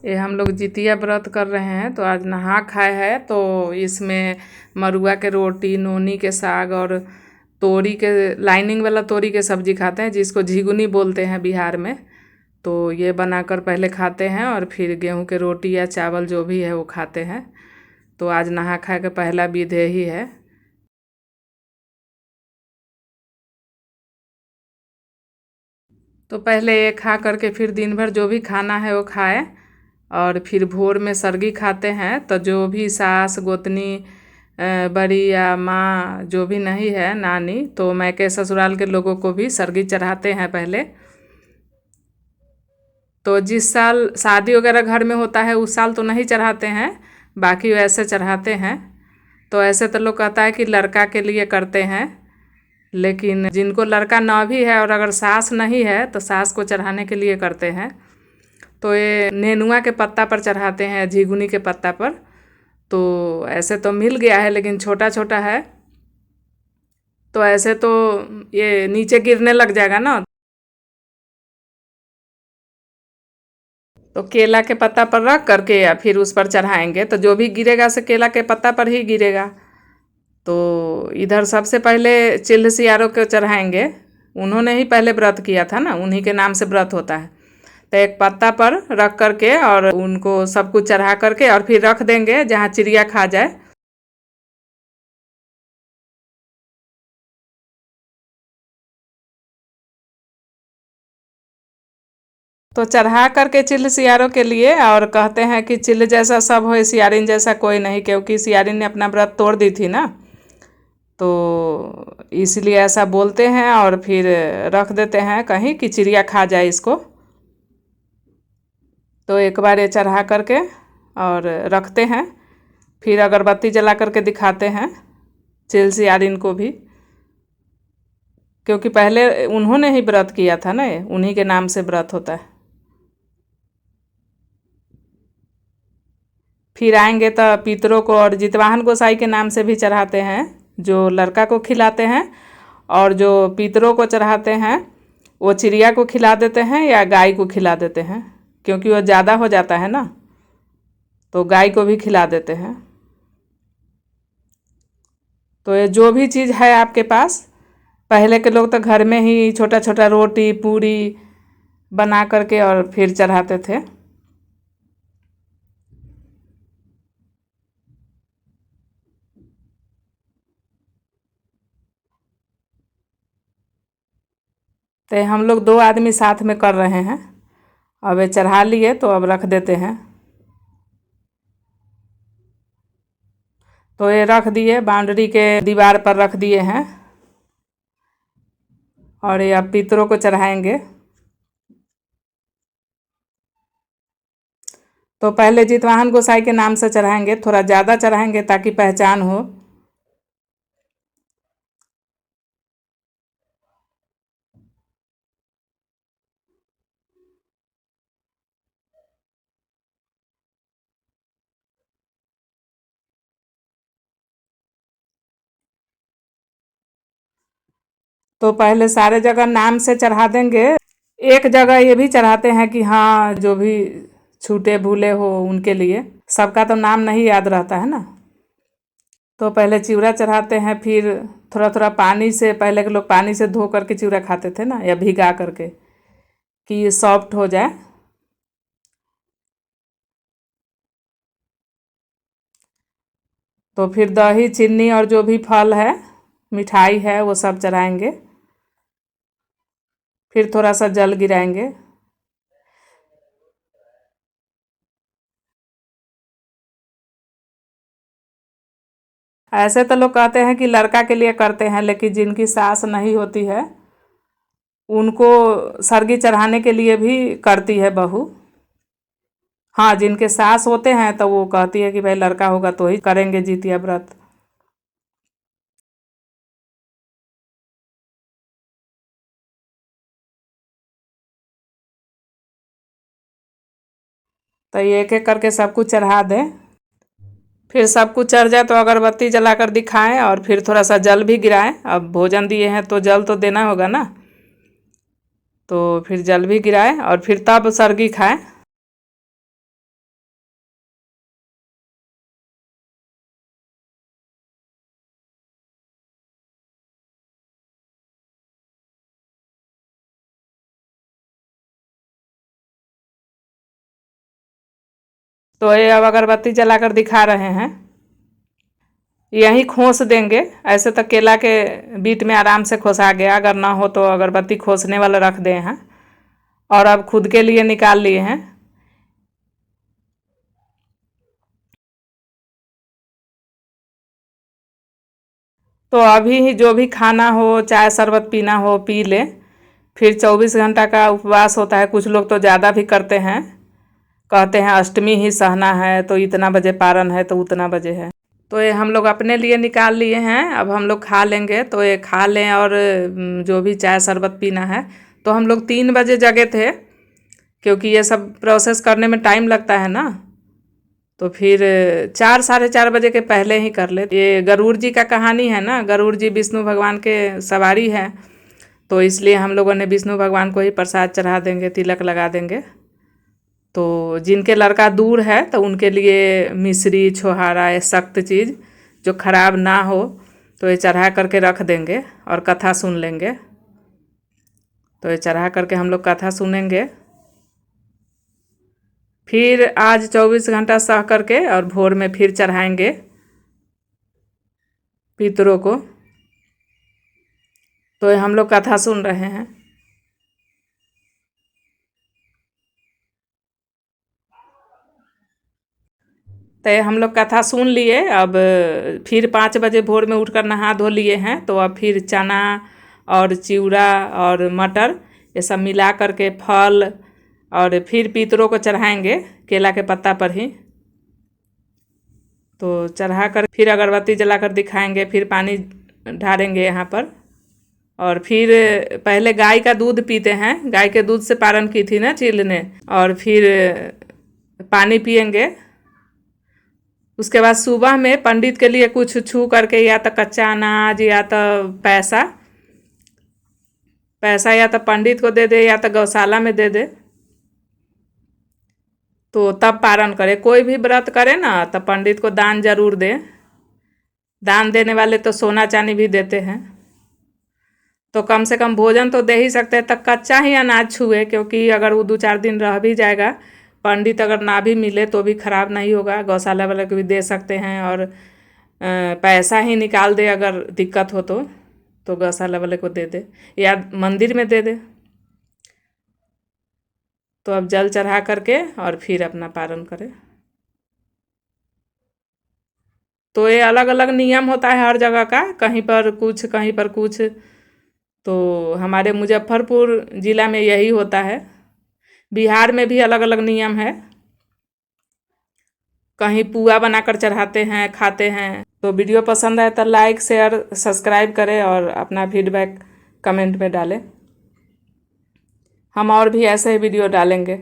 ये हम लोग जितिया व्रत कर रहे हैं तो आज नहा खाए है। तो इसमें मरुआ के रोटी, नोनी के साग और तोरी के लाइनिंग वाला तोरी के सब्जी खाते हैं, जिसको झिगुनी बोलते हैं बिहार में। तो ये बनाकर पहले खाते हैं और फिर गेहूं के रोटी या चावल जो भी है वो खाते हैं। तो आज नहा खा के पहला विधि ही है। तो पहले ये खा करके फिर दिन भर जो भी खाना है वो खाए और फिर भोर में सरगी खाते हैं। तो जो भी सास गोतनी बड़ी या माँ जो भी नहीं है, नानी, तो मैके ससुराल के लोगों को भी सरगी चढ़ाते हैं पहले। तो जिस साल शादी वगैरह घर में होता है उस साल तो नहीं चढ़ाते हैं, बाकी वैसे चढ़ाते हैं। तो ऐसे तो लोग कहता है कि लड़का के लिए करते हैं, लेकिन जिनको लड़का ना भी है और अगर सास नहीं है तो सास को चढ़ाने के लिए करते हैं। तो ये नेनुआ के पत्ता पर चढ़ाते हैं, झिगुनी के पत्ता पर। तो ऐसे तो मिल गया है लेकिन छोटा छोटा है, तो ऐसे तो ये नीचे गिरने लग जाएगा ना। तो केला के पत्ता पर रख करके या फिर उस पर चढ़ाएंगे तो जो भी गिरेगा से केला के पत्ता पर ही गिरेगा। तो इधर सबसे पहले चिल्ह सियारों को चढ़ाएंगे। उन्होंने ही पहले व्रत किया था ना, उन्हीं के नाम से व्रत होता है। तो एक पत्ता पर रख करके और उनको सब कुछ चढ़ा करके और फिर रख देंगे जहाँ चिड़िया खा जाए। तो चढ़ा करके चिल्ह सियारों के लिए और कहते हैं कि चिल्ह जैसा सब हो, सियारिन जैसा कोई नहीं, क्योंकि सियारिन ने अपना व्रत तोड़ दी थी ना। तो इसलिए ऐसा बोलते हैं और फिर रख देते हैं कहीं कि चिड़िया खा जाए इसको। तो एक बार ये चढ़ा करके और रखते हैं, फिर अगरबत्ती जला करके दिखाते हैं चिल सियारिन को भी, क्योंकि पहले उन्होंने ही व्रत किया था ना, ये उन्हीं के नाम से व्रत होता है। फिर आएंगे तो पितरों को और जितवाहन गोसाई के नाम से भी चढ़ाते हैं, जो लड़का को खिलाते हैं। और जो पितरों को चढ़ाते हैं वो चिड़िया को खिला देते हैं या गाय को खिला देते हैं, क्योंकि वो ज़्यादा हो जाता है ना, तो गाय को भी खिला देते हैं। तो ये जो भी चीज़ है आपके पास, पहले के लोग तो घर में ही छोटा छोटा रोटी पूरी बना करके और फिर चढ़ाते थे। तो हम लोग 2 आदमी साथ में कर रहे हैं। अब ये चढ़ा लिए तो अब रख देते हैं। तो ये रख दिए, बाउंड्री के दीवार पर रख दिए हैं और ये अब पितरों को चढ़ाएंगे। तो पहले जितवाहन गोसाई के नाम से चढ़ाएंगे, थोड़ा ज़्यादा चढ़ाएंगे ताकि पहचान हो। तो पहले सारे जगह नाम से चढ़ा देंगे। एक जगह ये भी चढ़ाते हैं कि हाँ, जो भी छूटे भूले हो उनके लिए, सबका तो नाम नहीं याद रहता है ना। तो पहले चिवड़ा चढ़ाते हैं, फिर थोड़ा थोड़ा पानी से, पहले के लोग पानी से धो करके चिवड़ा खाते थे ना, या भिगा करके, कि ये सॉफ्ट हो जाए। तो फिर दही चीनी और जो भी फल है, मिठाई है, वो सब चढ़ाएंगे। फिर थोड़ा सा जल गिराएंगे। ऐसे तो लोग कहते हैं कि लड़का के लिए करते हैं, लेकिन जिनकी सास नहीं होती है उनको सरगी चढ़ाने के लिए भी करती है बहू। हाँ, जिनके सास होते हैं तो वो कहती है कि भाई लड़का होगा तो ही करेंगे जितिया व्रत। तो ये एक एक करके सब कुछ चढ़ा दें। फिर सब कुछ चढ़ जाए तो अगरबत्ती जलाकर दिखाएं और फिर थोड़ा सा जल भी गिराएं। अब भोजन दिए हैं तो जल तो देना होगा ना, तो फिर जल भी गिराएं और फिर तब सरगी खाएं। तो ये अब अगरबत्ती जलाकर दिखा रहे हैं। यहीं खोस देंगे, ऐसे तो केला के बीट में आराम से खोसा गया, अगर ना हो तो अगरबत्ती खोसने वाला रख दे हैं। और अब खुद के लिए निकाल लिए हैं। तो अभी ही जो भी खाना हो, चाय शरबत पीना हो पी ले। फिर 24 घंटा का उपवास होता है। कुछ लोग तो ज़्यादा भी करते हैं, कहते हैं अष्टमी ही सहना है, तो इतना बजे पारण है तो उतना बजे है। तो ये हम लोग अपने लिए निकाल लिए हैं। अब हम लोग खा लेंगे, तो ये खा लें। और जो भी चाय शरबत पीना है। तो हम लोग 3 बजे जगे थे, क्योंकि ये सब प्रोसेस करने में टाइम लगता है ना। तो फिर 4 साढ़े 4 बजे के पहले ही कर ले। ये गरुड़ जी का कहानी है ना, गरुड़ जी विष्णु भगवान के सवारी है, तो इसलिए हम लोगों ने विष्णु भगवान को ही प्रसाद चढ़ा देंगे, तिलक लगा देंगे। तो जिनके लड़का दूर है तो उनके लिए मिश्री छोहारा, ये सख्त चीज़ जो खराब ना हो, तो ये चढ़ा करके रख देंगे और कथा सुन लेंगे। तो ये चढ़ा करके हम लोग कथा सुनेंगे। फिर आज 24 घंटा सह करके और भोर में फिर चढ़ाएंगे पितरों को। तो हम लोग कथा सुन रहे हैं। तो हम लोग कथा सुन लिए। अब फिर 5 बजे भोर में उठकर नहा धो लिए हैं। तो अब फिर चना और चिवड़ा और मटर ये सब मिला करके फल और फिर पितरों को चढ़ाएंगे केला के पत्ता पर ही। तो चढ़ा कर फिर अगरबत्ती जलाकर दिखाएंगे, फिर पानी ढारेंगे यहाँ पर। और फिर पहले गाय का दूध पीते हैं, गाय के दूध से पारण की थी ना चील ने। और फिर पानी पियेंगे। उसके बाद सुबह में पंडित के लिए कुछ छू करके, या तो कच्चा अनाज या तो पैसा या तो पंडित को दे दे या तो गौशाला में दे दे। तो तब पारण करे। कोई भी व्रत करे ना तो पंडित को दान जरूर दे। दान देने वाले तो सोना चांदी भी देते हैं। तो कम से कम भोजन तो दे ही सकते हैं, तब कच्चा ही अनाज छुए, क्योंकि अगर वो 2-4 दिन रह भी जाएगा, पंडित अगर ना भी मिले तो भी खराब नहीं होगा। गौशाला वाले को भी दे सकते हैं। और पैसा ही निकाल दे अगर दिक्कत हो तो गौशाला वाले को दे दे या मंदिर में दे दे। तो अब जल चढ़ा करके और फिर अपना पारण करें। तो ये अलग अलग नियम होता है हर जगह का, कहीं पर कुछ कहीं पर कुछ। तो हमारे मुजफ्फरपुर ज़िला में यही होता है। बिहार में भी अलग अलग नियम है। कहीं पुआ बनाकर चढ़ाते हैं, खाते हैं। तो वीडियो पसंद आए तो लाइक शेयर सब्सक्राइब करें और अपना फीडबैक कमेंट में डालें। हम और भी ऐसे ही वीडियो डालेंगे।